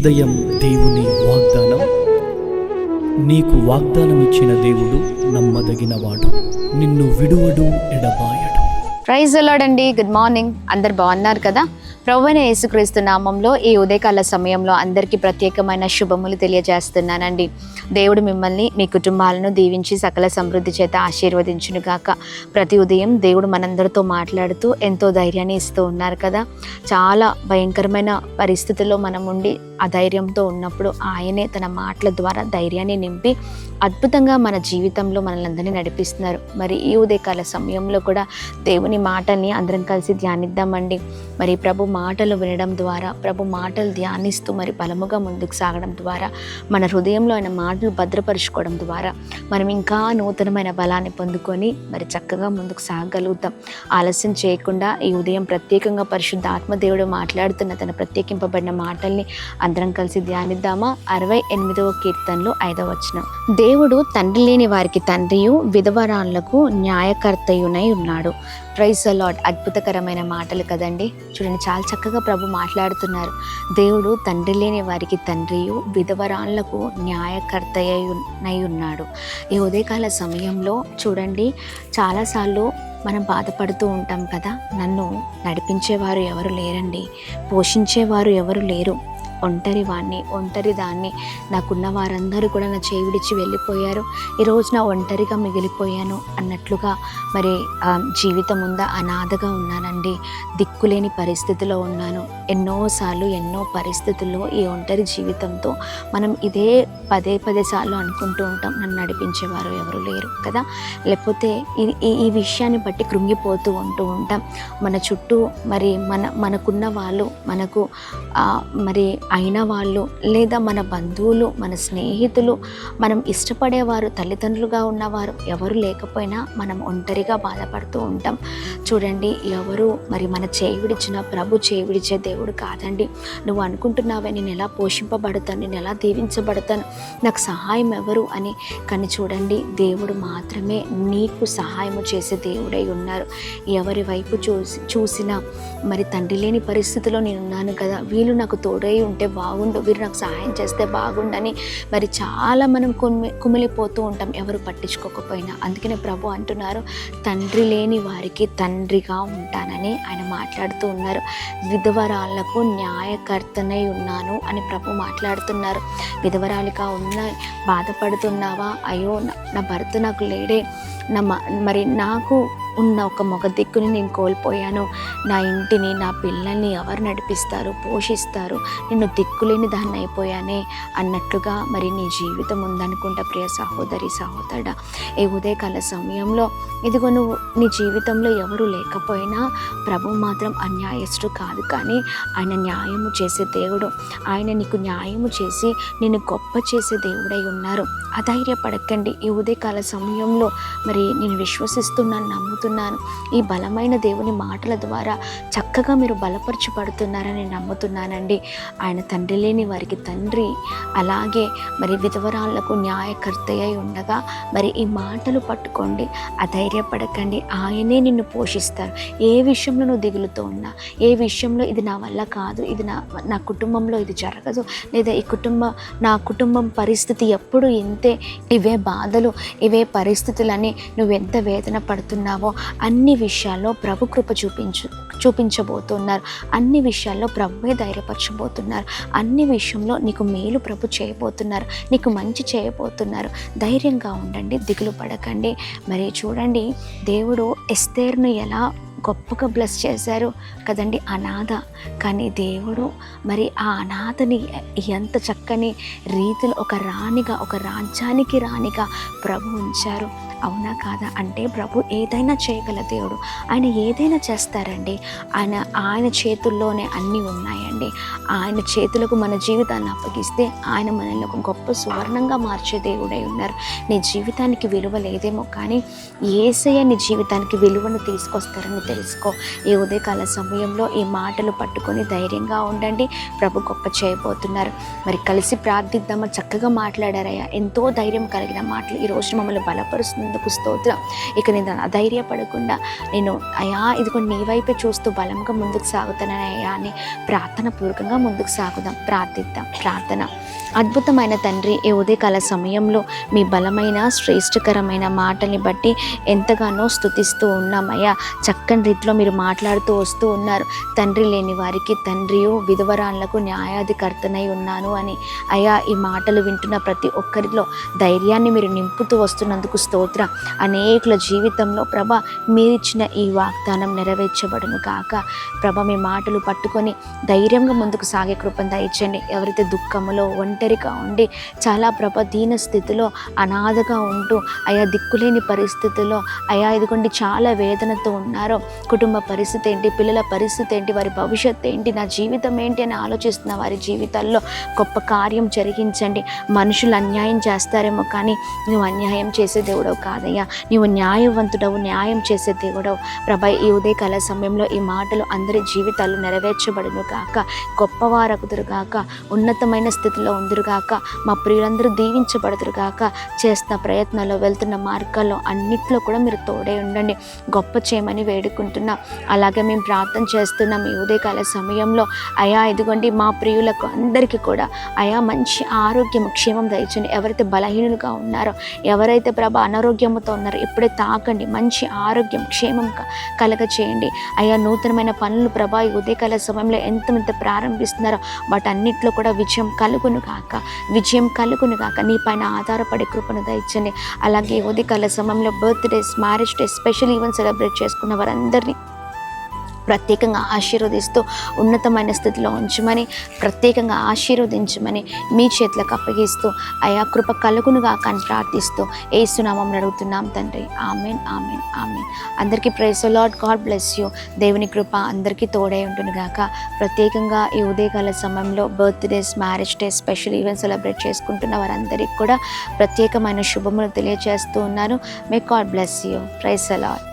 ఉదయం దేవుని వాగ్దానం. నీకు వాగ్దానం ఇచ్చిన దేవుడు నమ్మదగినవాడు, నిన్ను విడువడు, ఎడబాయడు. ప్రైజ్ ది లార్డ్ అండి. Good morning. అందరు బాగున్నారు కదా? ప్రభువైన యేసుక్రీస్తు నామంలో ఈ ఉదయకాల సమయంలో అందరికీ ప్రత్యేకమైన శుభములు తెలియజేస్తున్నానండి. దేవుడు మిమ్మల్ని, మీ కుటుంబాలను దీవించి సకల సమృద్ధి చేత ఆశీర్వదించునుగాక. ప్రతి ఉదయం దేవుడు మనందరితో మాట్లాడుతూ ఎంతో ధైర్యాన్ని ఇస్తూ ఉన్నారు కదా. చాలా భయంకరమైన పరిస్థితుల్లో మనం ఉండి ఆ ధైర్యంతో ఉన్నప్పుడు ఆయనే తన మాటల ద్వారా ధైర్యాన్ని నింపి అద్భుతంగా మన జీవితంలో మనల్ని అందరినీ నడిపిస్తున్నారు. మరి ఈ ఉదయకాల సమయంలో కూడా దేవుని మాటల్ని అందరం కలిసి ధ్యానిద్దామండి. మరి ప్రభు మాటలు వినడం ద్వారా, ప్రభు మాటలు ధ్యానిస్తూ మరి బలముగా ముందుకు సాగడం ద్వారా, మన హృదయంలో ఆయన మాటలు భద్రపరుచుకోవడం ద్వారా మనం ఇంకా నూతనమైన బలాన్ని పొందుకొని మరి చక్కగా ముందుకు సాగగలుగుతాం. ఆలస్యం చేయకుండా ఈ ఉదయం ప్రత్యేకంగా పరిశుద్ధ ఆత్మదేవుడు మాట్లాడుతున్న తన ప్రత్యేకింపబడిన మాటల్ని అందరం కలిసి ధ్యానిద్దామా? 68వ కీర్తనలో 5వ వచనం. దేవుడు తండ్రి లేని వారికి తండ్రియు, విధవరాళ్లకు న్యాయకర్తయునై ఉన్నాడు. Praise the lord. అద్భుతకరమైన మాటలు కదండి. చూడండి, చాలా చక్కగా ప్రభు మాట్లాడుతున్నారు. దేవుడు తండ్రి లేని వారికి తండ్రియు, విధవరాళ్లకు న్యాయకర్తయై ఉన్నాడు. ఈ ఉదయకాల సమయంలో చూడండి, చాలాసార్లు మనం బాధపడుతూ ఉంటాం కదా, నన్ను నడిపించేవారు ఎవరు లేరండి, పోషించేవారు ఎవరు లేరు, ఒంటరి దాన్ని, నాకున్న వారందరూ కూడా నా చేయి విడిచి వెళ్ళిపోయారు, ఈరోజు నా ఒంటరిగా మిగిలిపోయాను అన్నట్లుగా మరి జీవితం ఉందా, అనాథగా ఉన్నానండి, దిక్కులేని పరిస్థితిలో ఉన్నాను. ఎన్నోసార్లు ఎన్నో పరిస్థితుల్లో ఈ ఒంటరి జీవితంతో మనం ఇదే పదే సార్లు అనుకుంటూ ఉంటాం, నన్ను నడిపించేవారు ఎవరు లేరు కదా. లేకపోతే ఈ విషయాన్ని బట్టి కృంగిపోతూ ఉంటాం. మన చుట్టూ మరి మనకున్న వాళ్ళు, మనకు మరి అయిన వాళ్ళు, లేదా మన బంధువులు, మన స్నేహితులు, మనం ఇష్టపడేవారు, తల్లిదండ్రులుగా ఉన్నవారు ఎవరు లేకపోయినా మనం ఒంటరిగా బాధపడుతూ ఉంటాం. చూడండి, ఎవరు మరి మన చేయి విడిచిన ప్రభు చేయి విడిచే దేవుడు కాదండి. నువ్వు అనుకుంటున్నావే, నేను ఎలా పోషింపబడతాను, నేను ఎలా దీవించబడతాను, నాకు సహాయం ఎవరు అని. కానీ చూడండి, దేవుడు మాత్రమే నీకు సహాయము చేసే దేవుడై ఉన్నారు. ఎవరి వైపు చూసినా మరి తండ్రి లేని పరిస్థితిలో నేనున్నాను కదా, వీళ్ళు నాకు తోడై ఉంటే బాగుండు, వీరు నాకు సహాయం చేస్తే బాగుండని మరి చాలా మనం కుమిలిపోతూ ఉంటాం ఎవరు పట్టించుకోకపోయినా. అందుకనే ప్రభు అంటున్నారు, తండ్రి లేని వారికి తండ్రిగా ఉంటానని ఆయన మాట్లాడుతూ ఉన్నారు. విధవరాళ్లకు న్యాయకర్తనై ఉన్నాను అని ప్రభు మాట్లాడుతున్నారు. విధవరాలిగా బాధపడుతున్నావా? అయ్యో, నా భర్త నాకు లేడే, మరి నాకు ఉన్న ఒక మగ దిక్కుని నేను కోల్పోయాను, నా ఇంటిని, నా పిల్లల్ని ఎవరు నడిపిస్తారు, పోషిస్తారు, నిన్ను దిక్కులేని దాన్ని అయిపోయానే అన్నట్లుగా మరి నీ జీవితం ఉందనుకుంటా. ప్రియ సహోదరి, సహోదరుడా, ఈ ఉదయకాల సమయంలో ఇదిగో నువ్వు నీ జీవితంలో ఎవరు లేకపోయినా ప్రభు మాత్రం అన్యాయస్తుడు కాదు, కానీ ఆయన న్యాయము చేసే దేవుడు. ఆయన నీకు న్యాయము చేసి నిన్ను గొప్ప చేసే దేవుడై ఉన్నారు. అధైర్యపడకండి. ఈ ఉదయకాల సమయంలో మరి నేను విశ్వసిస్తున్నాను, నమ్ముతున్నాను, ఈ బలమైన దేవుని మాటల ద్వారా చక్కగా మీరు బలపరచబడుతున్నారని నమ్ముతున్నానండి. ఆయన తండ్రి లేని వారికి తండ్రి, అలాగే మరి విధవరాళ్లకు న్యాయకర్త అయి ఉండగా మరి ఈ మాటలు పట్టుకోండి. అధైర్యపడకండి, ఆయనే నిన్ను పోషిస్తారు. ఏ విషయంలో నువ్వు దిగులుతో ఉన్నా, ఏ విషయంలో ఇది నా వల్ల కాదు, ఇది నా కుటుంబంలో ఇది జరగదు, లేదా నా కుటుంబం పరిస్థితి ఎప్పుడు ఇంతే, ఇవే బాధలు, ఇవే పరిస్థితులని నువ్వెంత వేదన పడుతున్నావో అన్ని విషయాల్లో ప్రభు కృప చూపించబోతున్నారు. అన్ని విషయాల్లో ప్రభువే ధైర్యపరచబోతున్నారు. అన్ని విషయంలో నీకు మేలు ప్రభు చేయబోతున్నారు, నీకు మంచి చేయబోతున్నారు. ధైర్యంగా ఉండండి, దిగులు పడకండి. మరి చూడండి, దేవుడు ఎస్తేరును ఎలా గొప్పగా బ్లెస్ చేశారు కదండి, అనాథ. కానీ దేవుడు మరి ఆ అనాథని ఎంత చక్కని రీతిలో ఒక రాణిగా, ఒక రాజ్యానికి రాణిగా ప్రభు ఉంచారు. అవునా కాదా? అంటే ప్రభు ఏదైనా చేయగల దేవుడు. ఆయన ఏదైనా చేస్తారండి. ఆయన చేతుల్లోనే అన్నీ ఉన్నాయండి. ఆయన చేతులకు మన జీవితాన్ని అప్పగిస్తే ఆయన మనల్ని ఒక గొప్ప సువర్ణంగా మార్చే దేవుడై ఉన్నారు. నీ జీవితానికి విలువ లేదేమో, కానీ యేసయ్య నీ జీవితానికి విలువను తీసుకొస్తారని తెలుసుకో. ఈ ఉదయకాల సమయంలో ఈ మాటలు పట్టుకొని ధైర్యంగా ఉండండి. ప్రభు గొప్ప చేయబోతున్నారు. మరి కలిసి ప్రార్థిద్దామా? చక్కగా మాట్లాడారయ్యా, ఎంతో ధైర్యం కలిగిన మాటలు ఈరోజు మమ్మల్ని బలపరుస్తుంది చేస్తున్నందుకు స్తోత్రం. ఇక నేను అధైర్యపడకుండా నేను అయ్యా ఇదిగో నీ వైపే చూస్తూ బలంగా ముందుకు సాగుతానయ్యా అని ప్రార్థన పూర్వకంగా ముందుకు సాగుదాం. ప్రార్థిద్దాం. ప్రార్థన. అద్భుతమైన తండ్రి, ఈ ఉదయకాల సమయంలో మీ బలమైన శ్రేష్టకరమైన మాటల్ని బట్టి ఎంతగానో స్తుతిస్తూ ఉన్నామయ్యా. చక్కని రీతిలో మీరు మాట్లాడుతూ వస్తూ ఉన్నారు. తండ్రి లేని వారికి తండ్రియు, విధవరాళ్లకు న్యాయాధికర్తనై ఉన్నాను అని. అయ్యా ఈ మాటలు వింటున్న ప్రతి ఒక్కరిలో ధైర్యాన్ని మీరు నింపుతూ వస్తున్నందుకు స్తోత్రం. అనేకుల జీవితంలో ప్రభ మీరిచ్చిన ఈ వాగ్దానం నెరవేర్చబడును కాక. ప్రభ మీ మాటలు పట్టుకొని ధైర్యంగా ముందుకు సాగే కృపను దయచేయండి. ఎవరైతే దుఃఖములో ఒంటరిగా ఉండి చాలా ప్రభ దీన స్థితిలో అనాథగా ఉంటూ అయా దిక్కులేని పరిస్థితుల్లో అయా ఇదిగోండి చాలా వేదనతో ఉన్నారో, కుటుంబ పరిస్థితి ఏంటి, పిల్లల పరిస్థితి ఏంటి, వారి భవిష్యత్తు ఏంటి, నా జీవితం ఏంటి అని ఆలోచిస్తున్న వారి జీవితాల్లో గొప్ప కార్యం జరిగించండి. మనుషులు అన్యాయం చేస్తారేమో కానీ నువ్వు అన్యాయం చేసే దేవుడవు కాదయ్యా. నీవు న్యాయవంతుడవు, న్యాయం చేసే దేవుడవు. ప్రభ ఈ ఉదయకాల సమయంలో ఈ మాటలు అందరి జీవితాలు నెరవేర్చబడును కాక. గొప్పవారగుదురు గాక, ఉన్నతమైన స్థితిలో ఉందురుగాక, మా ప్రియులందరూ దీవించబడుదురుగాక. చేస్తున్న ప్రయత్నాల్లో వెళ్తున్న మార్గాల్లో అన్నిట్లో కూడా మీరు తోడే ఉండండి, గొప్ప చేయమని వేడుకుంటున్నాం. అలాగే మేము ప్రార్థన చేస్తున్నాం ఈ ఉదయకాల సమయంలో. అయా ఇదిగోండి మా ప్రియులకు అందరికీ కూడా అయా మంచి ఆరోగ్యం, క్షేమం దయచండి. ఎవరైతే బలహీనులుగా ఉన్నారో, ఎవరైతే ప్రభ అనారోగ్యంతో ఉన్నారో ఇప్పుడే తాకండి. మంచి ఆరోగ్యం, క్షేమం కలగ చేయండి. అయా నూతనమైన పనులు ప్రభ ఈ ఉదయకాల సమయంలో ఎంత ప్రారంభిస్తున్నారో వాటన్నిటిలో కూడా విజయం కలుగును కాక, విజయం కలుగును కాక. నీ పైన ఆధారపడే కృపను దయచండి. అలాగే ఉదయకాల సమయంలో birthdays, marriage day, special event celebrate చేసుకున్న వారందరినీ ప్రత్యేకంగా ఆశీర్వదిస్తూ ఉన్నతమైన స్థితిలో ఉంచమని, ప్రత్యేకంగా ఆశీర్వదించమని మీ చేతులకు అప్పగిస్తూ అయా కృప కలుగునుగా అని ప్రార్థిస్తూ యేసునామమున అడుగుతున్నాం తండ్రి. Amen, amen, amen. అందరికీ praise the lord. God bless you. దేవుని కృప అందరికీ తోడై ఉంటుంది గాక. ప్రత్యేకంగా ఈ ఉదయకాల సమయంలో birthdays, marriage day, special event celebrate చేసుకుంటున్న వారందరికీ కూడా ప్రత్యేకమైన శుభములు తెలియజేస్తూ ఉన్నాను. May God bless you. Praise the lord.